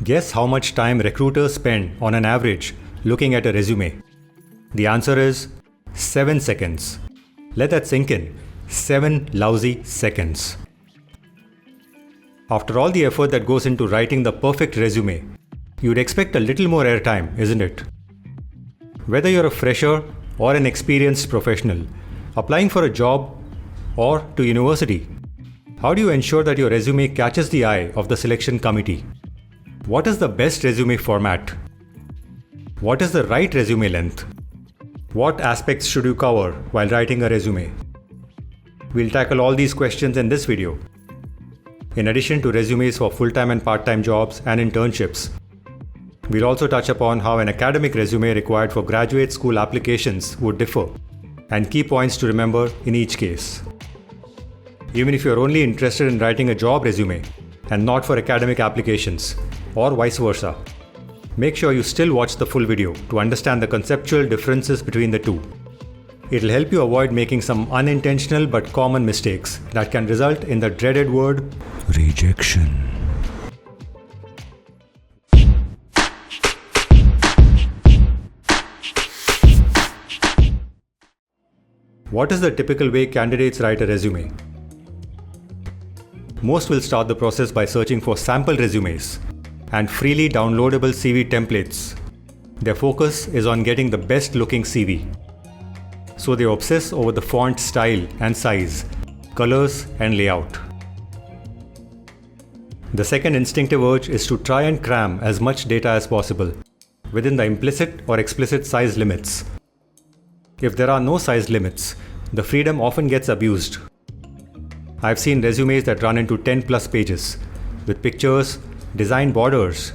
Guess how much time recruiters spend on an average looking at a resume? The answer is 7 seconds. Let that sink in. 7 lousy seconds. After all the effort that goes into writing the perfect resume, you'd expect a little more airtime, isn't it? Whether you're a fresher or an experienced professional, applying for a job or to university, how do you ensure that your resume catches the eye of the selection committee? What is the best resume format? What is the right resume length? What aspects should you cover while writing a resume? We'll tackle all these questions in this video. In addition to resumes for full-time and part-time jobs and internships, we'll also touch upon how an academic resume required for graduate school applications would differ, and key points to remember in each case. Even if you're only interested in writing a job resume and not for academic applications, or vice versa, make sure you still watch the full video to understand the conceptual differences between the two. It'll help you avoid making some unintentional but common mistakes that can result in the dreaded word rejection. What is the typical way candidates write a resume? Most will start the process by searching for sample resumes and freely downloadable CV templates. Their focus is on getting the best looking CV. So they obsess over the font style and size, colors and layout. The second instinctive urge is to try and cram as much data as possible within the implicit or explicit size limits. If there are no size limits, the freedom often gets abused. I've seen resumes that run into 10 plus pages with pictures, design borders,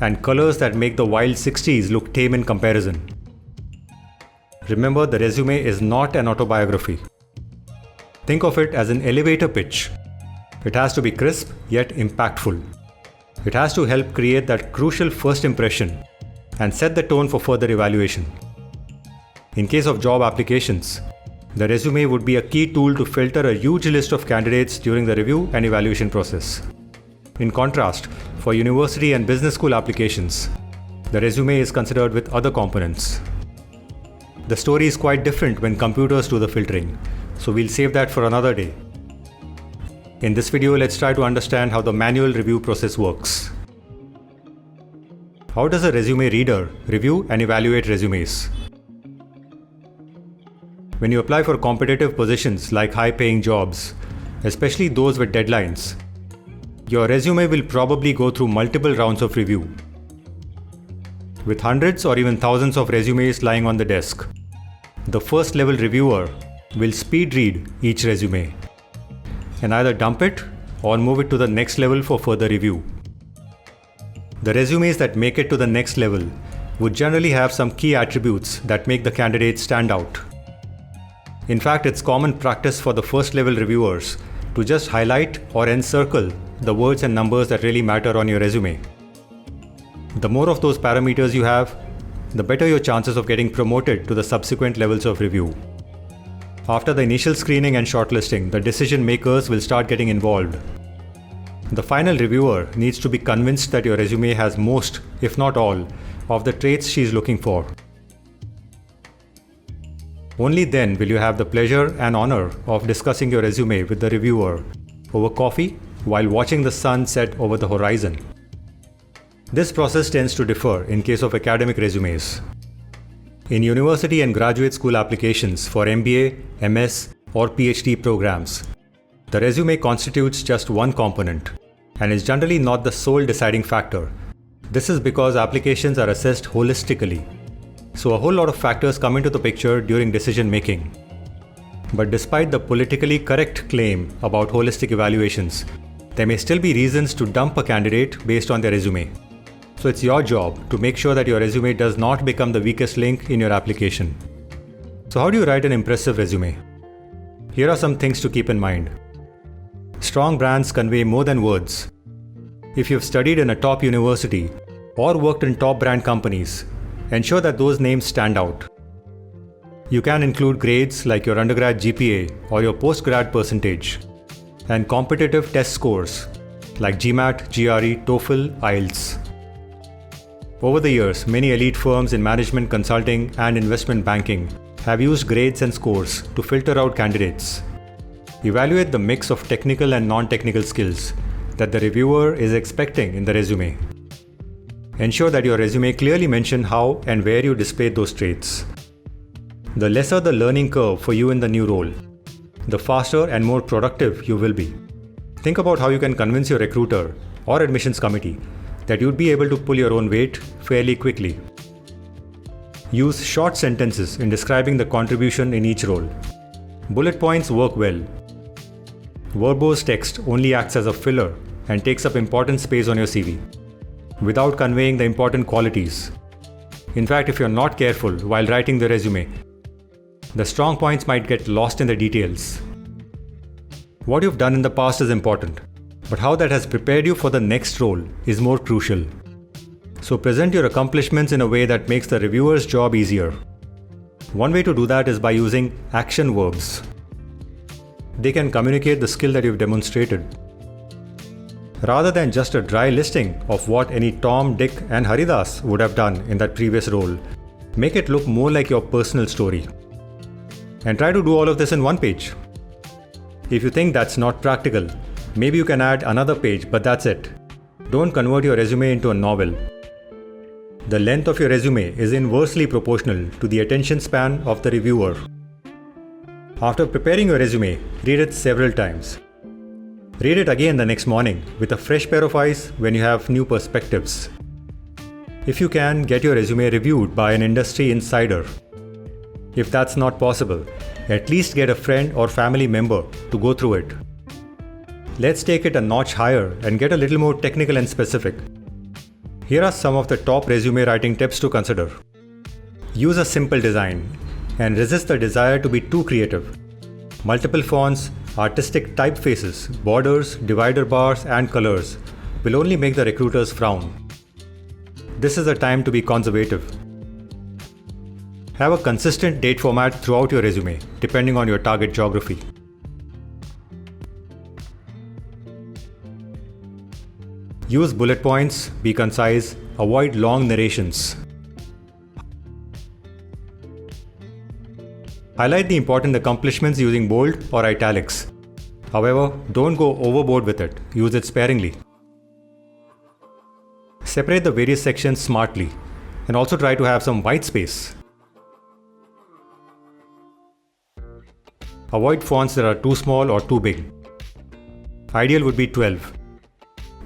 and colors that make the wild 60s look tame in comparison. Remember, the resume is not an autobiography. Think of it as an elevator pitch. It has to be crisp yet impactful. It has to help create that crucial first impression and set the tone for further evaluation. In case of job applications, the resume would be a key tool to filter a huge list of candidates during the review and evaluation process. In contrast, for university and business school applications, the resume is considered with other components. The story is quite different when computers do the filtering, so we'll save that for another day. In this video, let's try to understand how the manual review process works. How does a resume reader review and evaluate resumes? When you apply for competitive positions like high-paying jobs, especially those with deadlines, your resume will probably go through multiple rounds of review. With hundreds or even thousands of resumes lying on the desk, the first-level reviewer will speed read each resume and either dump it or move it to the next level for further review. The resumes that make it to the next level would generally have some key attributes that make the candidate stand out. In fact, it's common practice for the first-level reviewers to just highlight or encircle the words and numbers that really matter on your resume. The more of those parameters you have, the better your chances of getting promoted to the subsequent levels of review. After the initial screening and shortlisting, the decision makers will start getting involved. The final reviewer needs to be convinced that your resume has most, if not all, of the traits she's looking for. Only then will you have the pleasure and honor of discussing your resume with the reviewer over coffee while watching the sun set over the horizon. This process tends to differ in case of academic resumes. In university and graduate school applications for MBA, MS, or PhD programs, the resume constitutes just one component and is generally not the sole deciding factor. This is because applications are assessed holistically. So a whole lot of factors come into the picture during decision making. But despite the politically correct claim about holistic evaluations, there may still be reasons to dump a candidate based on their resume. So it's your job to make sure that your resume does not become the weakest link in your application. So how do you write an impressive resume? Here are some things to keep in mind. Strong brands convey more than words. If you've studied in a top university or worked in top brand companies, ensure that those names stand out. You can include grades like your undergrad GPA or your postgrad percentage, and competitive test scores like GMAT, GRE, TOEFL, IELTS. Over the years, many elite firms in management consulting and investment banking have used grades and scores to filter out candidates. Evaluate the mix of technical and non-technical skills that the reviewer is expecting in the resume. Ensure that your resume clearly mentions how and where you displayed those traits. The lesser the learning curve for you in the new role, the faster and more productive you will be. Think about how you can convince your recruiter or admissions committee that you'd be able to pull your own weight fairly quickly. Use short sentences in describing the contribution in each role. Bullet points work well. Verbose text only acts as a filler and takes up important space on your CV, without conveying the important qualities. In fact, if you're not careful while writing the resume, the strong points might get lost in the details. What you've done in the past is important, but how that has prepared you for the next role is more crucial. So present your accomplishments in a way that makes the reviewer's job easier. One way to do that is by using action verbs. They can communicate the skill that you've demonstrated. Rather than just a dry listing of what any Tom, Dick, and Haridas would have done in that previous role, make it look more like your personal story. And try to do all of this in one page. If you think that's not practical, maybe you can add another page, but that's it. Don't convert your resume into a novel. The length of your resume is inversely proportional to the attention span of the reviewer. After preparing your resume, read it several times. Read it again the next morning with a fresh pair of eyes when you have new perspectives. If you can, get your resume reviewed by an industry insider. If that's not possible, at least get a friend or family member to go through it. Let's take it a notch higher and get a little more technical and specific. Here are some of the top resume writing tips to consider. Use a simple design and resist the desire to be too creative. Multiple fonts, artistic typefaces, borders, divider bars, and colors will only make the recruiters frown. This is the time to be conservative. Have a consistent date format throughout your resume, depending on your target geography. Use bullet points, be concise, avoid long narrations. Highlight the important accomplishments using bold or italics. However, don't go overboard with it, use it sparingly. Separate the various sections smartly and also try to have some white space. Avoid fonts that are too small or too big. Ideal would be 12.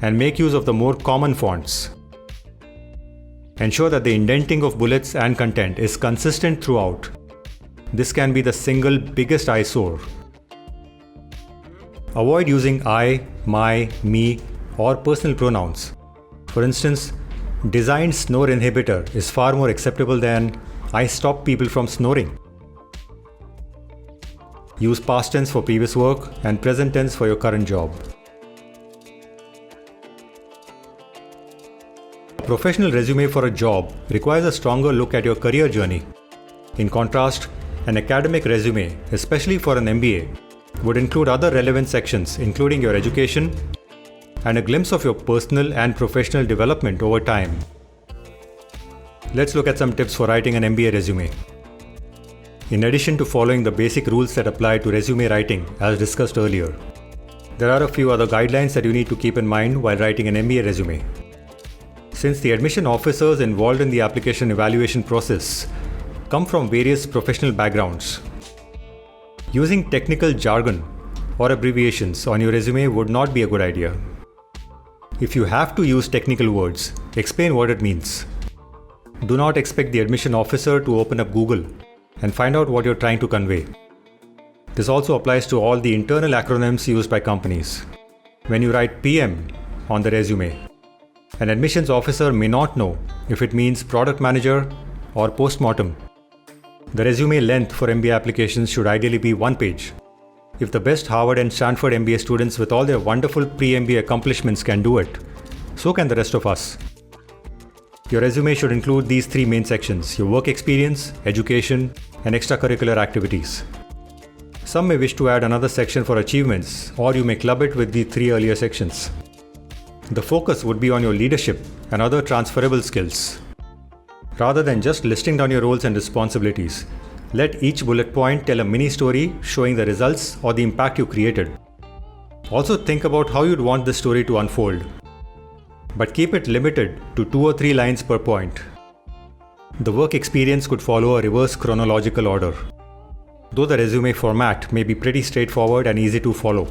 And make use of the more common fonts. Ensure that the indenting of bullets and content is consistent throughout. This can be the single biggest eyesore. Avoid using I, my, me, or personal pronouns. For instance, designed snore inhibitor is far more acceptable than I stop people from snoring. Use past tense for previous work and present tense for your current job. A professional resume for a job requires a stronger look at your career journey. In contrast, an academic resume, especially for an MBA, would include other relevant sections including your education and a glimpse of your personal and professional development over time. Let's look at some tips for writing an MBA resume. In addition to following the basic rules that apply to resume writing as discussed earlier, there are a few other guidelines that you need to keep in mind while writing an MBA resume. Since the admission officers involved in the application evaluation process come from various professional backgrounds, using technical jargon or abbreviations on your resume would not be a good idea. If you have to use technical words, explain what it means. Do not expect the admission officer to open up Google and find out what you're trying to convey. This also applies to all the internal acronyms used by companies. When you write PM on the resume, an admissions officer may not know if it means product manager or postmortem. The resume length for MBA applications should ideally be 1 page. If the best Harvard and Stanford MBA students with all their wonderful pre-MBA accomplishments can do it, so can the rest of us. Your resume should include these 3 main sections: your work experience, education, and extracurricular activities. Some may wish to add another section for achievements, or you may club it with the 3 earlier sections. The focus would be on your leadership and other transferable skills. Rather than just listing down your roles and responsibilities, let each bullet point tell a mini story showing the results or the impact you created. Also think about how you'd want this story to unfold, but keep it limited to 2 or 3 lines per point. The work experience could follow a reverse chronological order. Though the resume format may be pretty straightforward and easy to follow,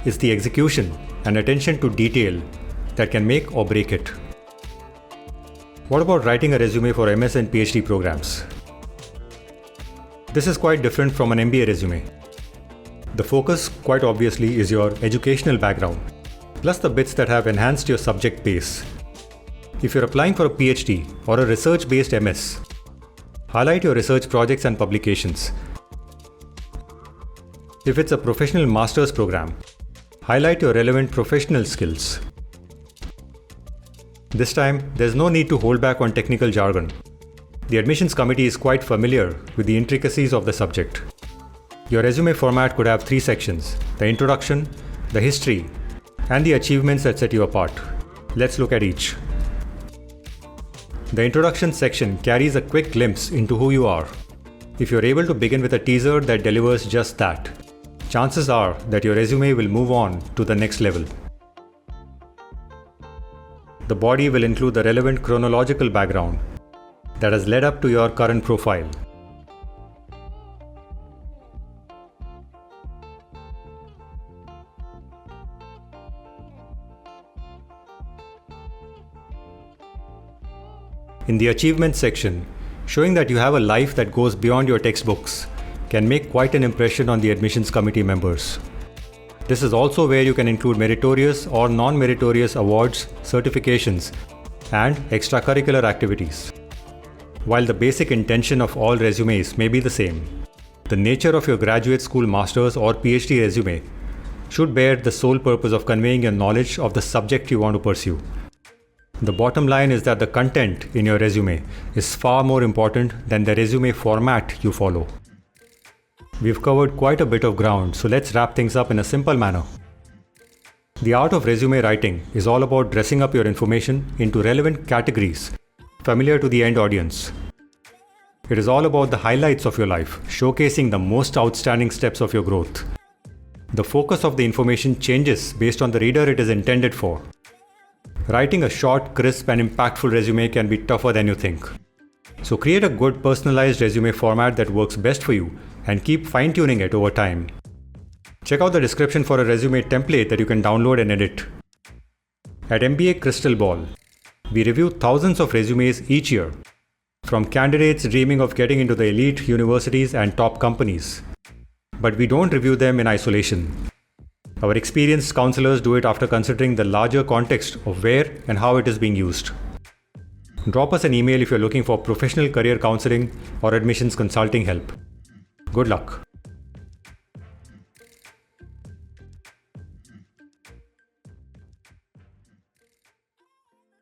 it's the execution and attention to detail that can make or break it. What about writing a resume for MS and PhD programs? This is quite different from an MBA resume. The focus, quite obviously, is your educational background, plus the bits that have enhanced your subject base. If you're applying for a PhD or a research-based MS, highlight your research projects and publications. If it's a professional master's program, highlight your relevant professional skills. This time, there's no need to hold back on technical jargon. The admissions committee is quite familiar with the intricacies of the subject. Your resume format could have 3 sections: the introduction, the history, and the achievements that set you apart. Let's look at each. The introduction section carries a quick glimpse into who you are. If you're able to begin with a teaser that delivers just that, chances are that your resume will move on to the next level. The body will include the relevant chronological background that has led up to your current profile. In the achievements section, showing that you have a life that goes beyond your textbooks can make quite an impression on the admissions committee members. This is also where you can include meritorious or non-meritorious awards, certifications, and extracurricular activities. While the basic intention of all resumes may be the same, the nature of your graduate school master's or PhD resume should bear the sole purpose of conveying your knowledge of the subject you want to pursue. The bottom line is that the content in your resume is far more important than the resume format you follow. We've covered quite a bit of ground, so let's wrap things up in a simple manner. The art of resume writing is all about dressing up your information into relevant categories familiar to the end audience. It is all about the highlights of your life, showcasing the most outstanding steps of your growth. The focus of the information changes based on the reader it is intended for. Writing a short, crisp, and impactful resume can be tougher than you think. So create a good personalized resume format that works best for you and keep fine-tuning it over time. Check out the description for a resume template that you can download and edit. At MBA Crystal Ball, we review thousands of resumes each year, from candidates dreaming of getting into the elite universities and top companies. But we don't review them in isolation. Our experienced counselors do it after considering the larger context of where and how it is being used. Drop us an email if you're looking for professional career counseling or admissions consulting help. Good luck.